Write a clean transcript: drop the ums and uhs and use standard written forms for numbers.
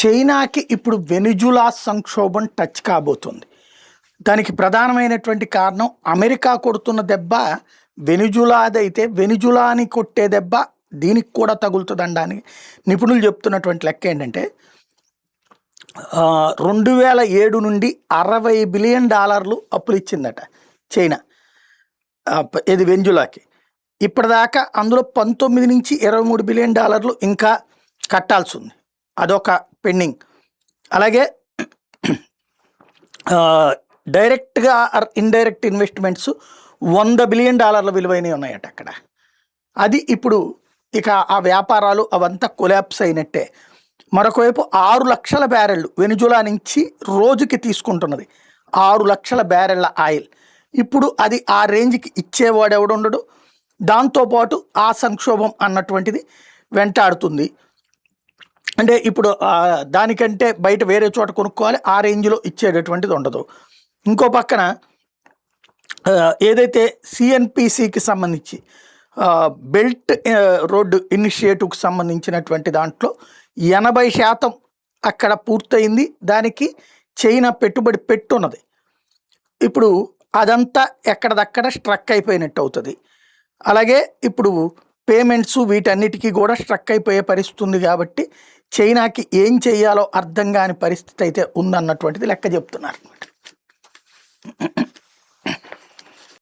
చైనాకి ఇప్పుడు వెనిజులా సంక్షోభం టచ్ కాబోతుంది. దానికి ప్రధానమైనటువంటి కారణం అమెరికా కొడుతున్న దెబ్బ వెనిజులాదైతే వెనిజులాని కొట్టే దెబ్బ దీనికి కూడా తగులుతుందనడానికి నిపుణులు చెప్తున్నటువంటి లెక్క ఏంటంటే 2007 నుండి $60 బిలియన్ అప్పులు ఇచ్చిందట చైనా ఇది వెనిజులాకి. ఇప్పటిదాకా అందులో 19 నుంచి $23 బిలియన్ ఇంకా కట్టాల్సి ఉంది, అదొక పెండింగ్. అలాగే డైరెక్ట్గా ఆర్ ఇండైరెక్ట్ ఇన్వెస్ట్మెంట్స్ $100 బిలియన్ విలువైనవి ఉన్నాయట అక్కడ. అది ఇప్పుడు ఇక ఆ వ్యాపారాలు అవంతా కొలాప్స్ అయినట్టే. మరొకవైపు 6 లక్షల బ్యారెళ్ళు వెనిజులా నుంచి రోజుకి తీసుకుంటున్నది, 6 లక్షల బ్యారెళ్ళ ఆయిల్. ఇప్పుడు అది ఆ రేంజ్కి ఇచ్చేవాడు ఎవడుండడు. దాంతోపాటు ఆ సంక్షోభం అన్నటువంటిది వెంటాడుతుంది. అంటే ఇప్పుడు దానికంటే బయట వేరే చోట కొనుక్కోవాలి, ఆ రేంజ్లో ఇచ్చేటటువంటిది ఉండదు. ఇంకో పక్కన ఏదైతే సిఎన్పిసికి సంబంధించి బెల్ట్ రోడ్డు ఇనిషియేటివ్కి సంబంధించినటువంటి దాంట్లో 80% అక్కడ పూర్తయింది. దానికి చైనా పెట్టుబడి పెట్టున్నది. ఇప్పుడు అదంతా ఎక్కడదక్కడ స్ట్రక్ అయిపోయినట్టు అవుతుంది. అలాగే ఇప్పుడు పేమెంట్స్ వీటన్నిటికీ కూడా స్ట్రక్ అయిపోయే పరిస్థితి ఉంది. కాబట్టి చైనాకి ఏం చేయాలో అర్థం కాని పరిస్థితి అయితే ఉందన్నటువంటిది లెక్క చెప్తున్నారు.